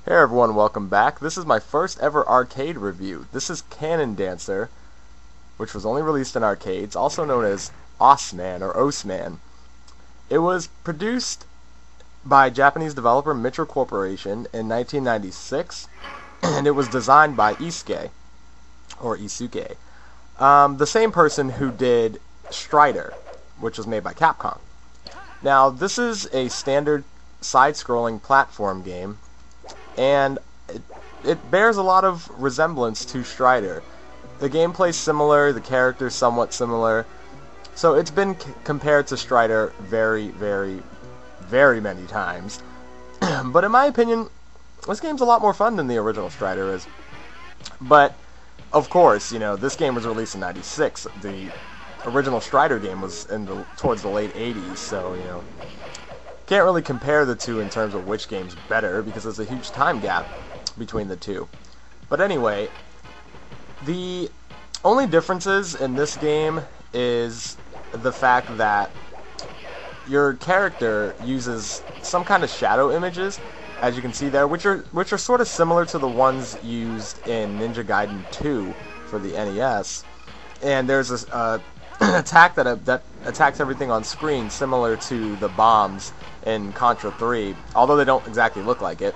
Hey everyone, welcome back. This is my first ever arcade review. This is Cannon Dancer, which was only released in arcades, also known as Osman or Osman. It was produced by Japanese developer Mitchell Corporation in 1996, and it was designed by Isuke, or Isuke, the same person who did Strider, which was made by Capcom. Now, this is a standard side-scrolling platform game, and it bears a lot of resemblance to Strider. The gameplay's similar, the character's somewhat similar, so it's been compared to Strider very, very, very many times. But in my opinion, this game's a lot more fun than the original Strider is. But, of course, you know, this game was released in '96. The original Strider game was towards the late '80s, so, you know, can't really compare the two in terms of which game's better, because there's a huge time gap between the two. But anyway, the only differences in this game is the fact that your character uses some kind of shadow images, as you can see there, which are sort of similar to the ones used in Ninja Gaiden 2 for the NES. And there's an attack that attacks everything on screen, similar to the bombs in Contra 3, although they don't exactly look like it.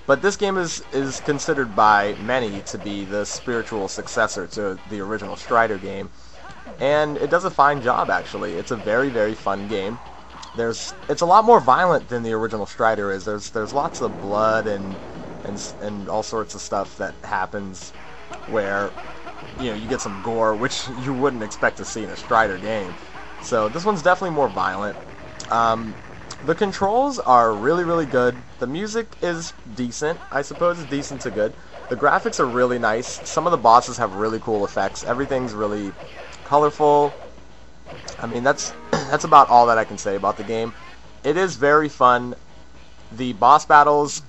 But this game is considered by many to be the spiritual successor to the original Strider game, and it does a fine job, actually. It's a very, very fun game. It's a lot more violent than the original Strider is. There's lots of blood and all sorts of stuff that happens where, you know, you get some gore, which you wouldn't expect to see in a Strider game. So this one's definitely more violent. The controls are really, really good. The music is decent. I suppose it's decent to good. The graphics are really nice. Some of the bosses have really cool effects. Everything's really colorful. I mean, that's about all that I can say about the game. It is very fun. The boss battles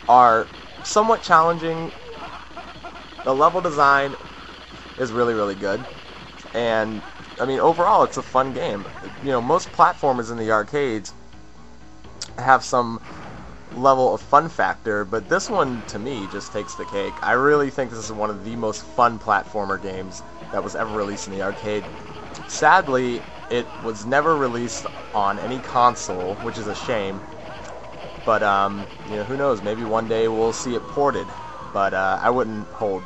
are somewhat challenging. The level design is really, really good. And, I mean, overall, it's a fun game. You know, most platformers in the arcades have some level of fun factor, but this one, to me, just takes the cake. I really think this is one of the most fun platformer games that was ever released in the arcade. Sadly, it was never released on any console, which is a shame. But, you know, who knows? Maybe one day we'll see it ported. But I wouldn't hold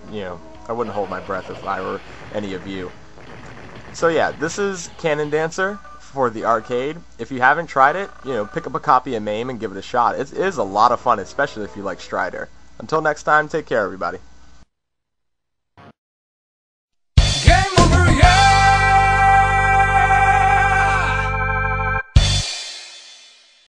my breath if I were any of you. So yeah, this is Cannon Dancer for the arcade. If you haven't tried it, you know, pick up a copy of MAME and give it a shot. It is a lot of fun, especially if you like Strider. Until next time, take care, everybody.